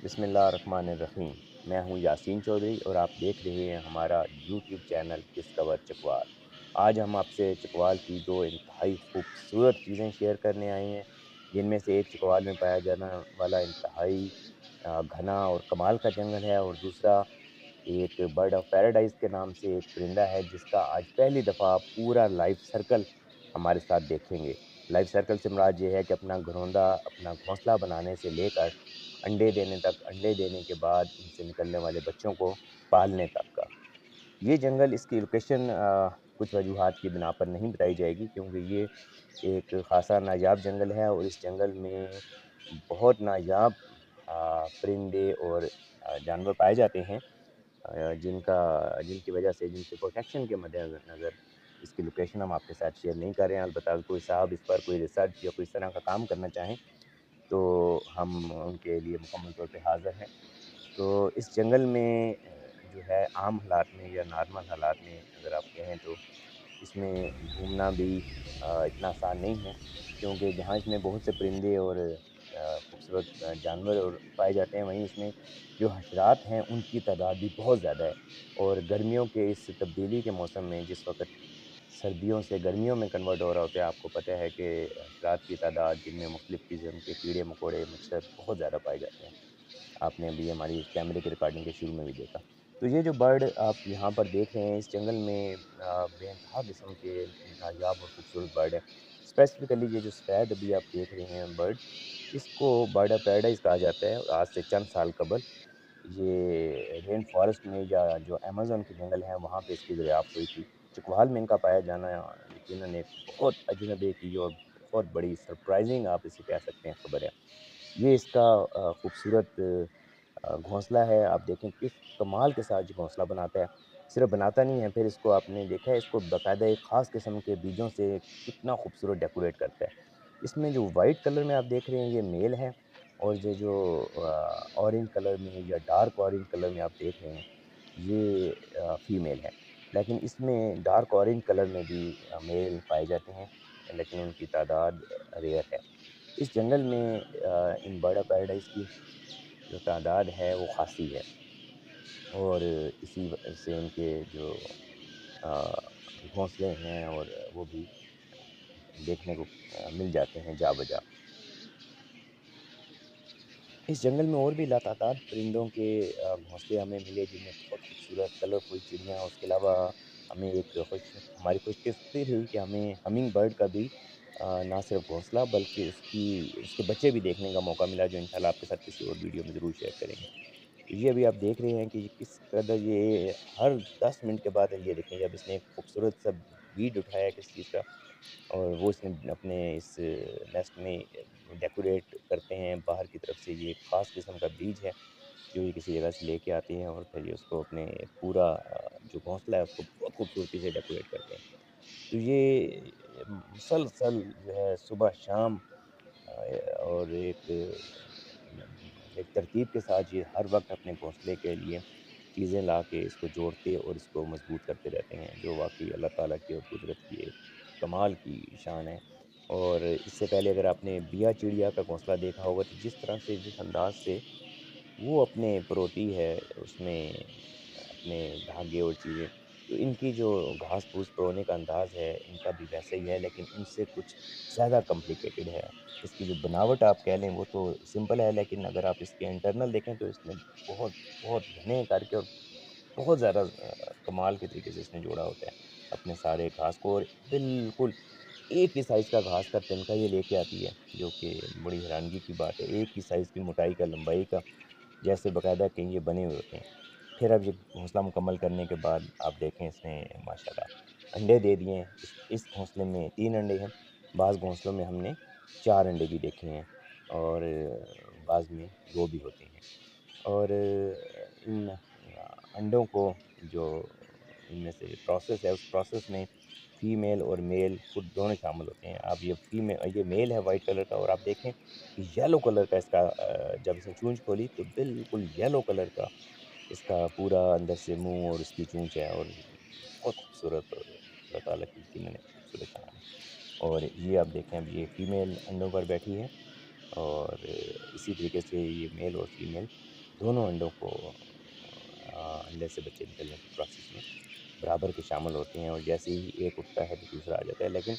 بسم اللہ الرحمن الرحیم۔ میں ہوں یاسین چودھری اور آپ دیکھ رہے ہیں ہمارا یوٹیوب چینل ڈسکور چکوال۔ آج ہم آپ سے چکوال کی دو انتہائی خوبصورت چیزیں شیئر کرنے آئے ہیں، جن میں سے ایک چکوال میں پایا جانا والا انتہائی گھنا اور کمال کا جنگل ہے، اور دوسرا ایک برڈ آف پیراڈائز کے نام سے ایک پرندہ ہے جس کا آج پہلی دفعہ پورا لائف سرکل ہمارے ساتھ دیکھیں گے۔ لائف سرکل سے مراد یہ ہے کہ اپنا گھروندہ، اپنا گھونسلہ بنانے سے لے کر انڈے دینے تک، انڈے دینے کے بعد ان سے نکلنے والے بچوں کو پالنے تک کا یہ جنگل، اس کی لوکیشن کچھ وجوہات کی بنا پر نہیں بتائی جائے گی، کیونکہ یہ ایک خاصا نایاب جنگل ہے اور اس جنگل میں بہت نایاب پرندے اور جانور پائے جاتے ہیں، جن کی وجہ سے، جن کی پروٹیکشن کے مد نظر اس کی لوکیشن ہم آپ کے ساتھ شیئر نہیں کر رہے ہیں۔ البتہ کوئی صاحب اس پر کوئی ریسرچ یا کوئی اس طرح کا کام کرنا چاہیں تو ہم ان کے لیے مکمل طور پہ حاضر ہیں۔ تو اس جنگل میں جو ہے عام حالات میں یا نارمل حالات میں اگر آپ کہیں تو اس میں گھومنا بھی اتنا آسان نہیں ہے، کیونکہ جہاں اس میں بہت سے پرندے اور خوبصورت جانور اور پائے جاتے ہیں، وہیں اس میں جو حشرات ہیں ان کی تعداد بھی بہت زیادہ ہے، اور گرمیوں کے اس تبدیلی کے موسم میں جس وقت سردیوں سے گرمیوں میں کنورٹ ہو رہا ہوتا ہے، آپ کو پتہ ہے کہ حشرات کی تعداد، جن میں مختلف قسم کے کیڑے مکوڑے، مچھر بہت زیادہ پائے جاتے ہیں۔ آپ نے ابھی ہماری اس کیمرے کی ریکارڈنگ کے شروع میں بھی دیکھا۔ تو یہ جو برڈ آپ یہاں پر دیکھ رہے ہیں اس جنگل میں بے انتہا قسم کے نایاب اور خوبصورت برڈ ہیں۔ اسپیسیفکلی یہ جو سفید ابھی آپ دیکھ رہے ہیں برڈ، اس کو برڈ آف پیراڈائز کہا جاتا ہے، اور آج سے چند سال قبل یہ رین فارسٹ میں یا جو ایمیزون کے جنگل ہیں وہاں پہ اس کی دریافت ہوئی تھی۔ چکوال میں ان کا پایا جانا یقیناً ایک بہت اجنبی کی اور بہت بڑی سرپرائزنگ آپ اسے کہہ سکتے ہیں خبر ہے۔ یہ اس کا خوبصورت گھونسلہ ہے، آپ دیکھیں کس کمال کے ساتھ یہ گھونسلہ بناتا ہے۔ صرف بناتا نہیں ہے، پھر اس کو آپ نے دیکھا ہے، اس کو باقاعدہ ایک خاص قسم کے بیجوں سے کتنا خوبصورت ڈیکوریٹ کرتا ہے۔ اس میں جو وائٹ کلر میں آپ دیکھ رہے ہیں یہ میل ہے، اور یہ جو اورنج کلر میں یا ڈارک اورنج کلر میں آپ دیکھ رہے ہیں یہ فیمیل ہے۔ لیکن اس میں ڈارک اورنج کلر میں بھی میل پائے جاتے ہیں، لیکن ان کی تعداد ریئر ہے۔ اس جنگل میں ان برڈ آف پیراڈائز کی جو تعداد ہے وہ خاصی ہے، اور اسی وجہ سے ان کے جو گھونسلے ہیں اور وہ بھی دیکھنے کو مل جاتے ہیں جا بجا۔ اس جنگل میں اور بھی لاتعداد پرندوں کے گھونسلے ہمیں ملے، جن میں بہت خوبصورت کلرفل چڑیاں، اس کے علاوہ ہمیں ہماری خوش قسمتی رہی کہ ہمیں ہمنگ برڈ کا بھی نہ صرف گھونسلہ بلکہ اس کے بچے بھی دیکھنے کا موقع ملا، جو انشاءاللہ آپ کے ساتھ کسی اور ویڈیو میں ضرور شیئر کریں گے۔ تو یہ ابھی آپ دیکھ رہے ہیں کہ یہ کس قدر، یہ ہر 10 منٹ کے بعد یہ دیکھیں جب اس نے ایک خوبصورت سا ویڈ اٹھایا ہے کسی چیز کا، اور وہ اس نے اپنے اس نیسٹ میں ڈیکوریٹ کرتے ہیں باہر کی طرف سے۔ یہ ایک خاص قسم کا بیج ہے جو یہ کسی جگہ سے لے کے آتے ہیں، اور پھر یہ اس کو اپنے پورا جو گھونسلہ ہے اس کو بہت خوبصورتی سے ڈیکوریٹ کرتے ہیں۔ تو یہ مسلسل جو ہے صبح شام اور ایک ترتیب کے ساتھ یہ ہر وقت اپنے گھونسلے کے لیے چیزیں لا کے اس کو جوڑتے اور اس کو مضبوط کرتے رہتے ہیں، جو واقعی اللہ تعالیٰ کی اور قدرت کی ایک کمال کی شان ہے۔ اور اس سے پہلے اگر آپ نے بیا چڑیا کا گھونسلہ دیکھا ہوگا تو جس طرح سے، جس انداز سے وہ اپنے پروتی ہے اس میں اپنے دھاگے اور چیزیں، تو ان کی جو گھاس پھوس پرونے کا انداز ہے ان کا بھی ویسا ہی ہے، لیکن ان سے کچھ زیادہ کمپلیکیٹڈ ہے۔ اس کی جو بناوٹ آپ کہہ لیں وہ تو سمپل ہے، لیکن اگر آپ اس کے انٹرنل دیکھیں تو اس نے بہت بہت گھنے کر کے اور بہت زیادہ کمال کے طریقے سے اس نے جوڑا ہوتا ہے اپنے سارے گھاس کو، اور بالکل ایک ہی سائز کا گھاس کا تنکا یہ لے کے آتی ہے، جو کہ بڑی حیرانگی کی بات ہے۔ ایک ہی سائز کی موٹائی کا، لمبائی کا، جیسے باقاعدہ کہیں یہ بنے ہوئے ہوتے ہیں۔ پھر اب یہ گھونسلہ مکمل کرنے کے بعد آپ دیکھیں اس نے ماشاءاللہ انڈے دے دیے ہیں۔ اس گھونسلے میں 3 انڈے ہیں، بعض گھونسلوں میں ہم نے 4 انڈے بھی دیکھے ہیں، اور بعض میں 2 بھی ہوتے ہیں۔ اور ان انڈوں کو جو ان میں سے پروسیس ہے، اس پروسیس میں فیمیل اور میل خود دونوں شامل ہوتے ہیں۔ اب یہ میل ہے وائٹ کلر کا، اور آپ دیکھیں کہ یلو کلر کا اس کا جب اس نے چونچ کھولی تو بالکل یلو کلر کا اس کا پورا اندر سے منہ اور اس کی چونچ ہے، اور بہت خوبصورت، اور اللہ تعالیٰ کی یقیناً ایک خوبصورت شان ہے۔ اور یہ آپ دیکھیں اب یہ فیمیل انڈوں پر بیٹھی ہے، اور اسی طریقے سے یہ میل اور فیمیل دونوں انڈوں کو انڈے سے بچے نکلنے کے پروسیس میں برابر کے شامل ہوتے ہیں، اور جیسے ہی ایک اٹھتا ہے تو دوسرا آ جاتا ہے، لیکن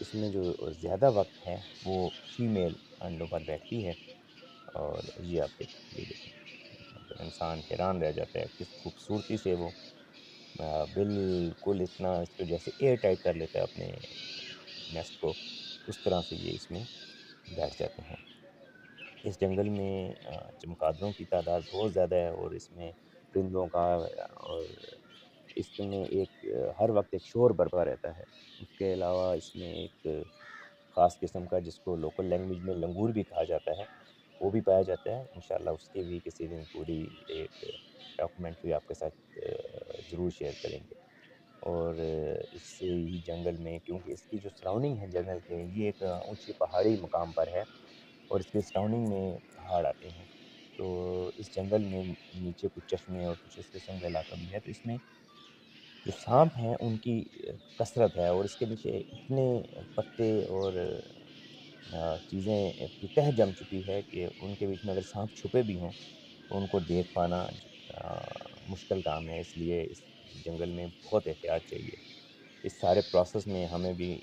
اس میں جو زیادہ وقت ہے وہ فیمیل انڈوں پر بیٹھتی ہے۔ اور یہ آپ دیکھیں، یہ دیکھیں، مطلب انسان حیران رہ جاتا ہے کس خوبصورتی سے وہ بالکل اتنا اس کو جیسے ایئر ٹائٹ کر لیتا ہے اپنے نیسٹ کو، اس طرح سے یہ اس میں بیٹھ جاتے ہیں۔ اس جنگل میں چمگادڑوں کی تعداد بہت زیادہ ہے، اور اس میں پرندوں کا اور اس میں ایک ہر وقت ایک شور برپا رہتا ہے۔ اس کے علاوہ اس میں ایک خاص قسم کا جس کو لوکل لینگویج میں لنگور بھی کہا جاتا ہے، وہ بھی پایا جاتا ہے۔ انشاءاللہ اس کی بھی کسی دن پوری ایک ڈاکومنٹری آپ کے ساتھ ضرور شیئر کریں گے۔ اور اس ہی جنگل میں، کیونکہ اس کی جو سراؤنڈنگ ہے جنگل کے، یہ ایک اونچی پہاڑی مقام پر ہے اور اس کے سراؤنڈنگ میں پہاڑ آتے ہیں، تو اس جنگل میں نیچے کچھ چشمے اور کچھ اس قسم کا علاقہ بھی ہے، تو اس میں جو سانپ ہیں ان کی کثرت ہے، اور اس کے نیچے اتنے پتے اور چیزیں کی تہہ جم چکی ہے کہ ان کے بیچ میں اگر سانپ چھپے بھی ہوں تو ان کو دیکھ پانا مشکل کام ہے، اس لیے اس جنگل میں بہت احتیاط چاہیے۔ اس سارے پروسیس میں ہمیں بھی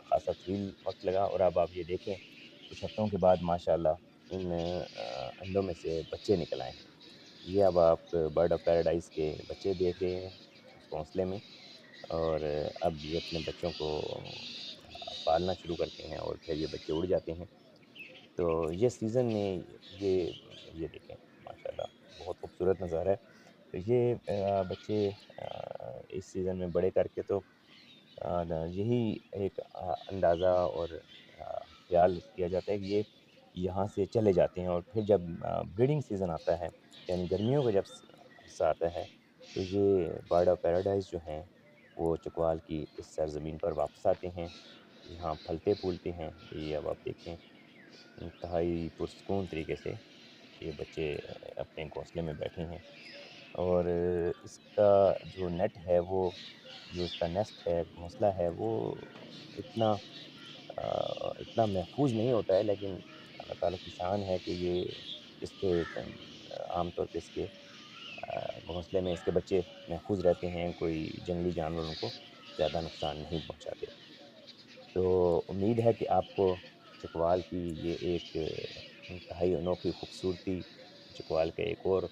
خاصا طویل وقت لگا، اور اب آپ یہ دیکھیں کچھ ہفتوں کے بعد ماشاءاللہ ان انڈوں میں سے بچے نکل آئے ہیں۔ یہ اب آپ برڈ آف پیراڈائز کے بچے دیکھ رہے ہیں اس گھونسلے میں، اور اب یہ اپنے بچوں کو پالنا شروع کرتے ہیں اور پھر یہ بچے اڑ جاتے ہیں۔ تو یہ سیزن میں یہ دیکھیں ماشاءاللہ بہت خوبصورت نظارہ ہے۔ تو یہ بچے اس سیزن میں بڑے کر کے تو یہی ایک اندازہ اور خیال کیا جاتا ہے کہ یہ یہاں سے چلے جاتے ہیں، اور پھر جب بریڈنگ سیزن آتا ہے یعنی گرمیوں کا جب عرصہ آتا ہے تو یہ برڈ آف پیراڈائز جو ہیں وہ چکوال کی اس سرزمین پر واپس آتے ہیں، یہاں پھلتے پھولتے ہیں۔ یہ اب آپ دیکھیں انتہائی پرسکون طریقے سے یہ بچے اپنے گھونسلے میں بیٹھے ہیں، اور اس کا جو نیٹ ہے وہ جو اس کا نیسٹ ہے، گھونسلہ ہے، وہ اتنا اتنا محفوظ نہیں ہوتا ہے، لیکن اللہ تعالیٰ کی شان ہے کہ یہ اس کے عام طور پہ اس کے گھونسلے میں اس کے بچے محفوظ رہتے ہیں، کوئی جنگلی جانور ان کو زیادہ نقصان نہیں پہنچاتے۔ تو امید ہے کہ آپ کو چکوال کی یہ ایک انتہائی انوکھی خوبصورتی، چکوال کا ایک اور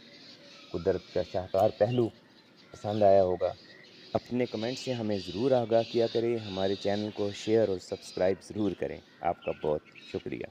قدرت کا شاہکار پہلو پسند آیا ہوگا۔ اپنے کمنٹ سے ہمیں ضرور آگاہ کیا کریں، ہمارے چینل کو شیئر اور سبسکرائب ضرور کریں۔ آپ کا بہت شکریہ۔